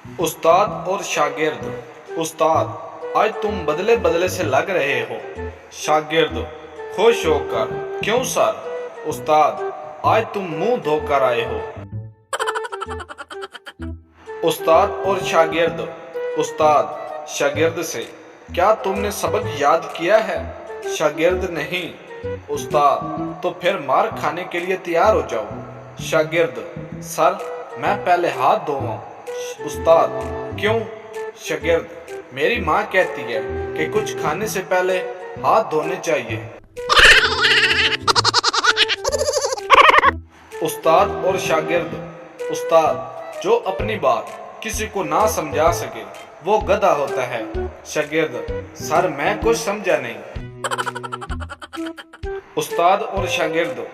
उस्ताद और शागिर्द। उस्ताद, आज तुम बदले बदले से लग रहे हो। शागिर्द खुश होकर, क्यों सर? उस्ताद, आज तुम मुंह धोकर आए हो। उस्ताद और शागिर्द। उस्ताद शागिर्द से, क्या तुमने सबक याद किया है? शागिर्द नहीं। उस्ताद, तो फिर मार खाने के लिए तैयार हो जाओ। शागिर्द, सर मैं पहले हाथ धोऊं। उस्ताद, क्यों? शागिर्द, मेरी माँ कहती है कि कुछ खाने से पहले हाथ धोने चाहिए। उस्ताद और शागिर्द। उस्ताद, जो अपनी बात किसी को ना समझा सके वो गधा होता है। शागिर्द, सर मैं कुछ समझा नहीं। उस्ताद और शागिर्द।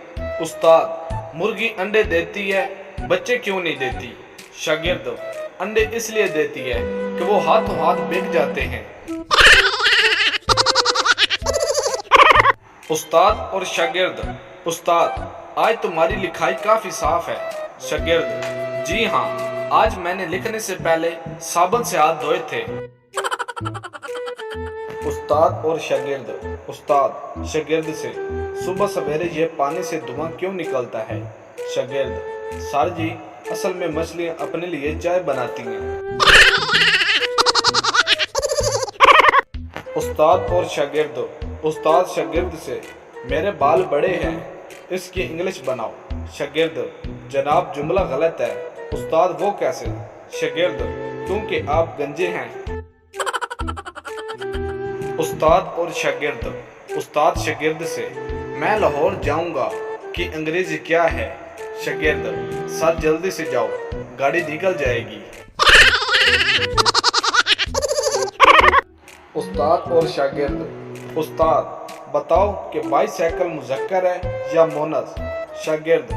उस्ताद, मुर्गी अंडे देती है, बच्चे क्यों नहीं देती? शागिर्द, अंडे इसलिए देती है कि वो हाथों हाथ बिक जाते हैं। उस्ताद और शागिर्द। उस्ताद, आज तुम्हारी लिखाई काफी साफ है। शागिर्द, जी हाँ, आज मैंने लिखने से पहले साबुन से हाथ धोए थे। उस्ताद और शागिर्द। उस्ताद शागिर्द से, सुबह सवेरे ये पानी से धुआं क्यों निकलता है? शागिर्द, सर जी असल में मछलियां अपने लिए चाय बनाती हैं। उस्ताद और शागिर्द। उस्ताद शागिर्द से, मेरे बाल बड़े हैं, इसकी इंग्लिश बनाओ। शागिर्द, जनाब जुमला गलत है। उस्ताद, वो कैसे? शागिर्द, क्योंकि आप गंजे हैं। उस्ताद और शागिर्द। उस्ताद शागिर्द से, मैं लाहौर जाऊंगा कि अंग्रेजी क्या है? शागिर्द, सर जल्दी से जाओ, गाड़ी निकल जाएगी। उस्ताद और शागिर्द। उस्ताद, बताओ कि बाइसाइकिल मुज़क्कर है या मोनस? शागिर्द,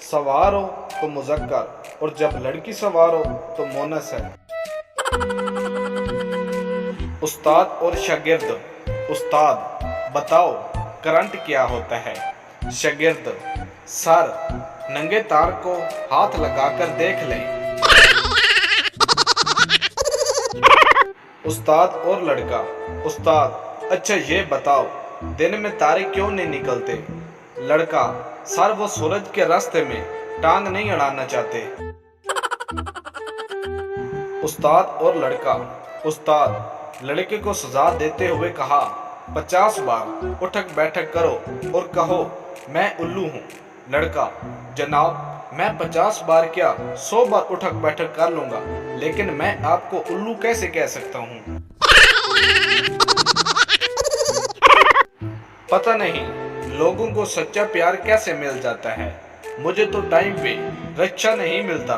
सवार हो तो मुज़क्कर और जब लड़की सवार हो तो मोनस है। उस्ताद और शागिर्द। उस्ताद, बताओ करंट क्या होता है? शागिर्द, सर नंगे तार को हाथ लगाकर देख लें। उस्ताद और लड़का। उस्ताद, अच्छा ये बताओ दिन में तारे क्यों नहीं निकलते? लड़का, सर वो सूरज के रास्ते में टांग नहीं अड़ाना चाहते। उस्ताद और लड़का। उस्ताद, लड़के को सजा देते हुए कहा, 50 बार उठक बैठक करो और कहो मैं उल्लू हूँ। लड़का, जनाब मैं 50 बार क्या 100 बार उठक बैठक कर लूंगा, लेकिन मैं आपको उल्लू कैसे कह सकता हूँ? पता नहीं लोगों को सच्चा प्यार कैसे मिल जाता है, मुझे तो टाइम पे रक्षा नहीं मिलता।